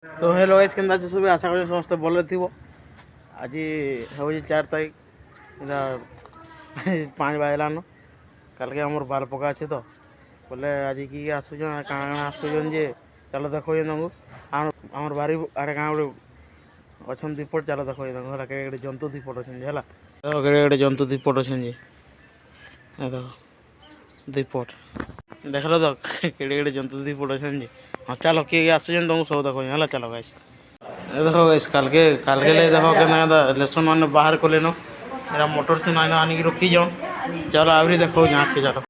तो hello guys केनता छ सब आशा करी समस्त भले थिबो। आज हो 4 तारीख इधर 5 बजलान कल के हमर बाल पका अच्छे तो बोले आज की आसुजन काଣା आसुजन जे चलो देखो तुमको आमर बारी आड़े काँ गोटे अच्छा दीपट चलो देखो तुमको केड़े जंतु दीपट अच्छे है देखो केड़े जंतु दीपट अच्छे देखो दीपट देख लो तो केड़े जंतु दीपट अच्छे। हाँ चलो किए आसुजन तुमको सब देखो है चलो गाइस देखो गाइस कल के ले देखो के लेसन मान बाहर को लेनो मेरा मोटर से ना आनी रखी जाओ चलो आवरी देखो यहाँ के चलो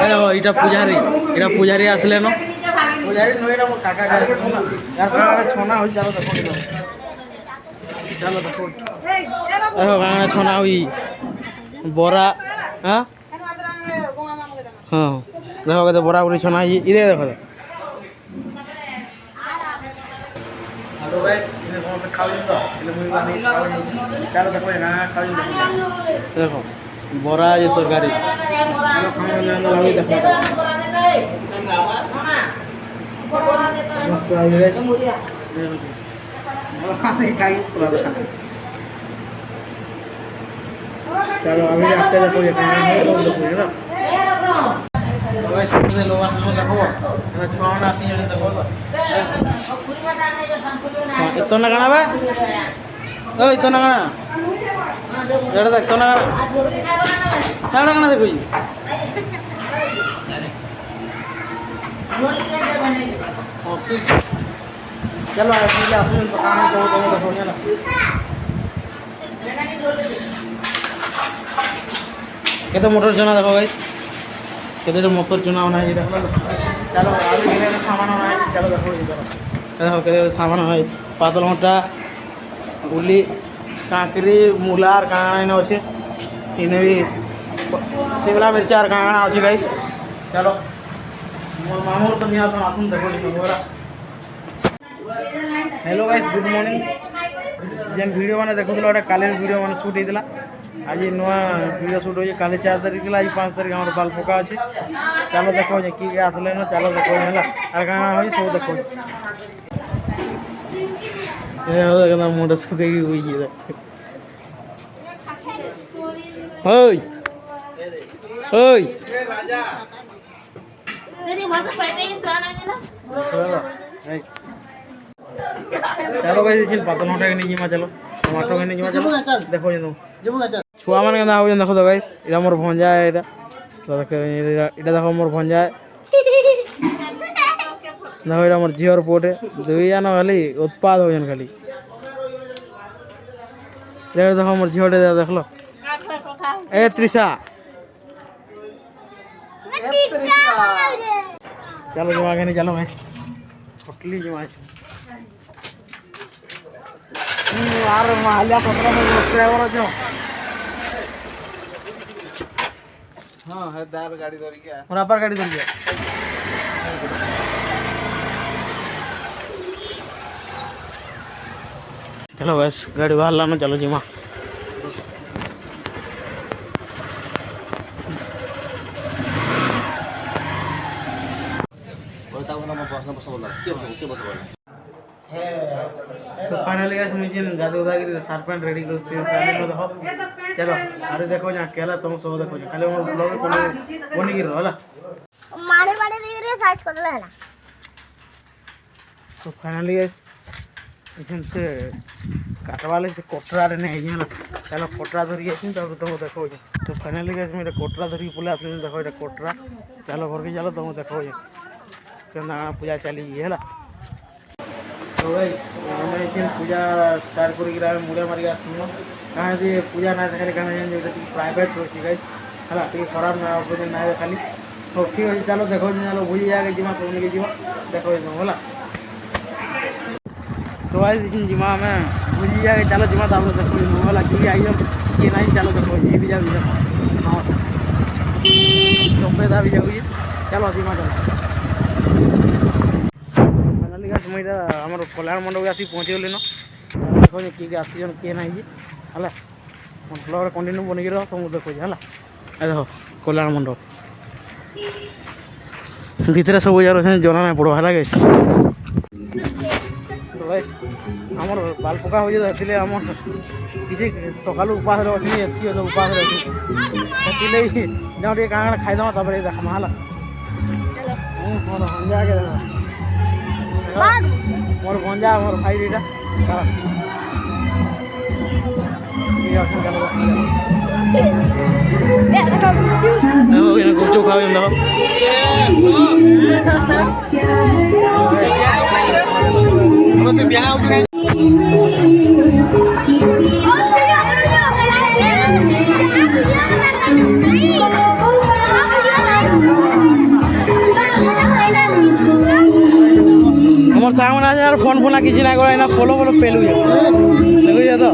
देखो इटा पुजारी आसले न पुजारी नईटा मोर काका यार छना हो चलो देखो चलो देखो देखो छना हुई बरा हाँ हाँ देखो कहते बरा बुरी छना इधे देखो हेलो गाइस इने कोन खाओ तो इले मुई बानी चलो देखो ना खाओ देखो बरा ये तरकारी चलो खाओ ना लावी देखो मस्त आई गाइस चलो अभी आते देखो ये खाना है तो देखो ना गाइस से लोग हम देखो ना छुआना आसी जने देखो तो इतना गाना बा ओ इतना गाना एड़ा देख इतना गाना एड़ा गाना देखो जी चलो ऐसे आसुन तो काम तो देखो ना केते मोटर चना देखो गाइस केते मोटर चना होना है देखो चलो अभी केते सामान होना है चलो देखो देखो केते सामान है पातल मोटा गुली काकरी मुलार काना इन अच्छे इने भी शिमला मिर्चार काना अच्छे गाइस चलो मोर मामूर तो निया आसुन देखो हेलो गाइस गुड मॉर्निंग जेन वीडियो माने देखो गोटे काले वीडियो माने शूट होता आज नुआ वीडियो शूट हो काली 4 तारीख आज 5 तारीख हमारे बाल पका अच्छे चलो देखो किए आसले न चलो देखो है आर काना हो सब देखो मुंड सुख चलो भाई पातल हटा के नहीं जीमा चलो टमाटो के नहीं जीमा चलो देखो तुम छुआ मान के देखो तो गाइस इटा मोर भंजा है इटा देखो मोर भंजा है देखो इटा मोर झीवर पुटे दुई जान खाली उत्पाद हो खाली देखो मोर झीवटे देख लो ए त्रिशा चलो जमा के नहीं चलो भाई होटली जमा यार मालिया 17 सब्सक्राइबर अच्छो हाँ है दार गाड़ी धरी के और अपर गाड़ी धरी के चलो बस गाड़ी बाहर लाना चलो जीमा तो फाइनली गाइस मुझे गाड़ी उदा के शर्ट पैंट रेडी कर देखो चलो अरे देखो यहाँ केला तुम सब देखो खाली मोर ब्लॉग बनी गिर होला मारे मारे देख रे सर्च कर ले ना तो फाइनली गाइस इसन से काटवाले से कोटरा रे नहीं है ना चलो कोटरा धरी आछिन तब तुम देखो तो फाइनली गाइस मेरे कोटरा धरी पुले आछिन देखो एटा कोटरा चलो घर के चलो तुम देखो केना पूजा चली है ना तो गाइस मैं पूजा स्टार्ट कर मुड़े मारिक आसनो कहाँ जे पूजा ना देखा कहीं प्राइवेट रोसी गाइस है टी खराब ना ना खाली तो ठीक अच्छे चलो देखो चलो भूली जाके जीमा सब लेके जीमा देखो है तो गाइस जीमा हमें भूली जाके चलो जीमा तब देखो है कि आई किए ना चलो देखो ये भी जाओ हाँ चंपे भी जाऊँ चलो जीमा चलो मैं आम कल्याण मंडप आसी पहुँची गली न देखो किए आसन किए ना है ब्लॉग कंटिन्यू बनिक रह सब देखो है देखो कल्याण मंडप ভিতরে সবুজ আর অছেন জনা নাই পড়বা ହେଲା গাইস আমার বাল পোকা হয়ে যাচ্ছিলে আমার কিছু সকালু উপাসরে অছি এতকি উপাসরে অছি ସେଥିଲାଗି ଯାଉ ଟିକେ କାଣା କାଣା ଖାଇଦେମା ତାପରେ ଦେଖମା ହେଲା ମୋର ଭଞ୍ଜା ଆগে ଦେଖ ମୋର ଭଞ୍ଜା ମୋର ଭାଇ ଦୁଇଟା ଗୁପଚୁପ ଖାଉଛନ୍ତି ଦେଖ আমার সামনে আছে আর ফোন ফোনা কিছু না করে না ফলো ফলো পেলু দেখুছ তো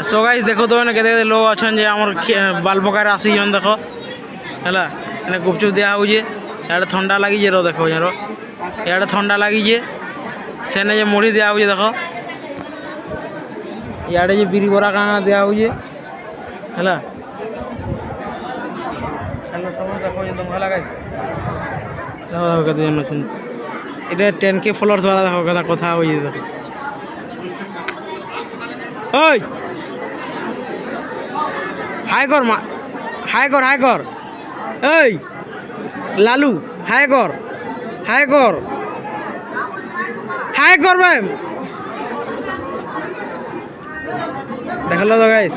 সো গাইস দেখো তো কেতে কেতে লোক অছন যে আমার বাল পকারে আসিছন দেখ হেলা এনে গুপচুপ দিয়া হউছে ইয়াড়ে ঠান্ডা লাগিছে র দেখো ইয়ার ইয়াড়ে ঠান্ডা লাগিছে সেনে যে মুড়ি দিয়া হউছে দেখো ইয়াড়ে যে বিরি বড়া কানা দিয়া হউছে হেলা সেনে সব দেখো যে তোমরা লাগাইছ দেখো দেখো কেতে জন অছন এটা 10K ফলোয়ার্স वाला দেখো কথা হইছে দেখো ওই হাই কর মা হাই কর এই লালু হাই কর ভাই দেখলো তো গাইস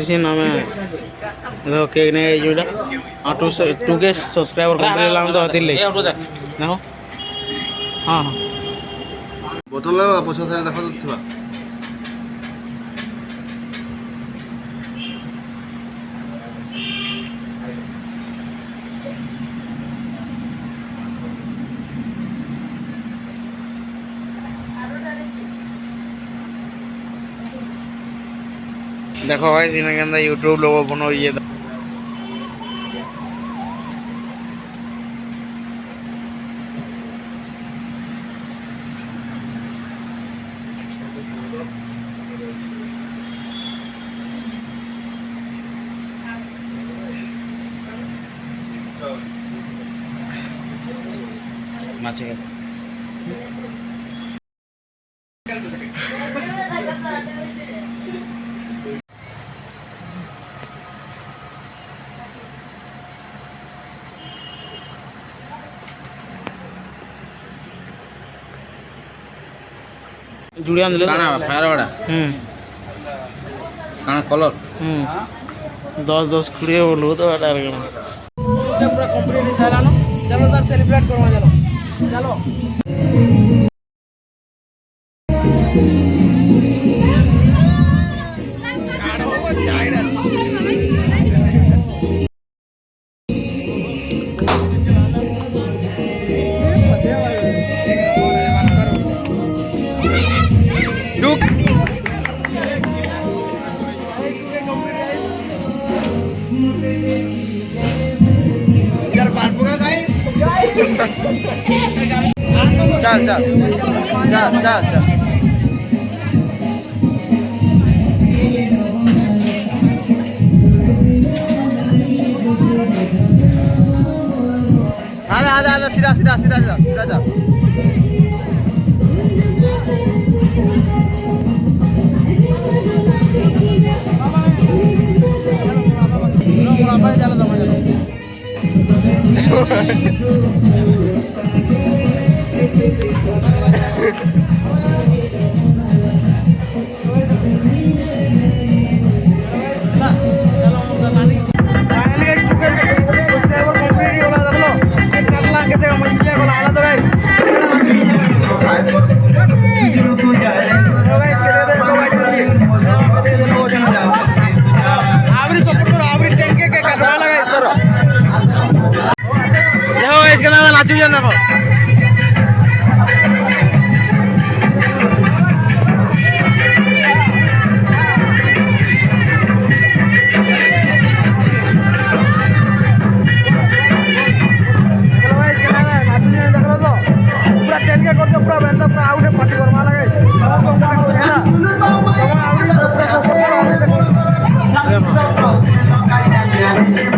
इसी नाम है देखो केक ने जोड़ा 2K सब्सक्राइबर कंप्लीट लाम तो आती ले देखो हां बोतल पछो सारे देखो तो थिबा देखो भाई सीने के अंदर यूट्यूब लोगों बनो ये माचे जुड़िया दिले काना फायर वाला काना कलर 10 20 बोलो तो अटार गना पूरा कंप्लीट सारा नो चलो तार सेलिब्रेट करवा चलो चल आजा सीधा जा देखो पूरा 10K करते पूरा बेंता पूरा आउटे पार्टी करवा लगे सब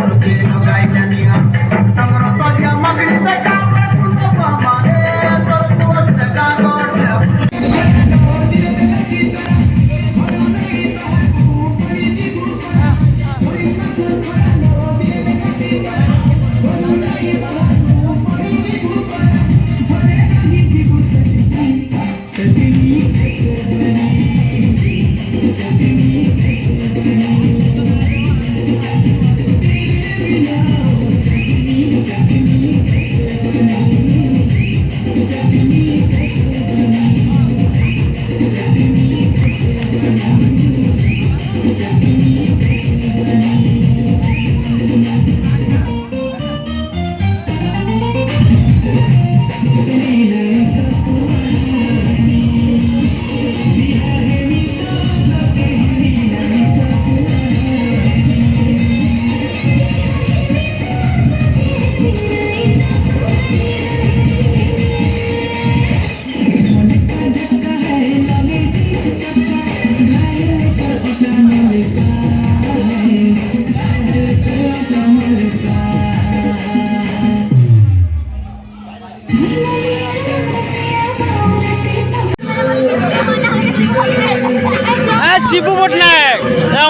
शिबू पट्टनायक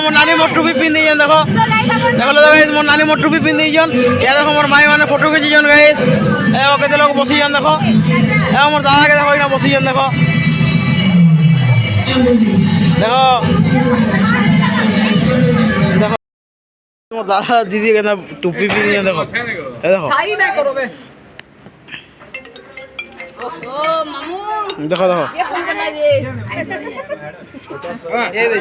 मोर नानी मोर टोपी पिंधि जन देखो देखो तो गाइस मोर नानी मोर टोपी पिंधि जन या देखो मोर माई माने फोटो खींची जन गाइस ए ओ केते लोग बसी जन देखो ए मोर दादा के देखो इना बसी जन देखो देखो देखो मोर दादा दीदी के ना टोपी पिंधि जन देखो ए देखो छाई ना करो बे ओ मामू देखो देखो ये फोन करना जी ये दे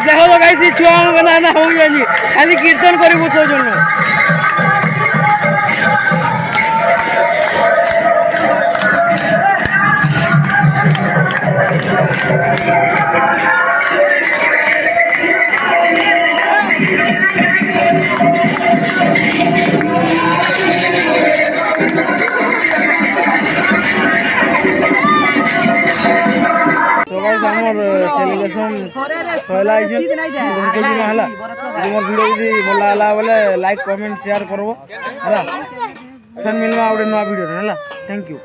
দেখো তো গাইছি ছুয়া না না হই যানি খালি কীর্তন করি বসার জন্য আমার সেলিব্রেশন সইলা আইছে কেজি না হলা তোমার ভিডিও যদি ভাল লাগলা বলে লাইক কমেন্ট শেয়ার করব হলা ফের মিলবা আউটে নয়া ভিডিও হলা থ্যাংক ইউ।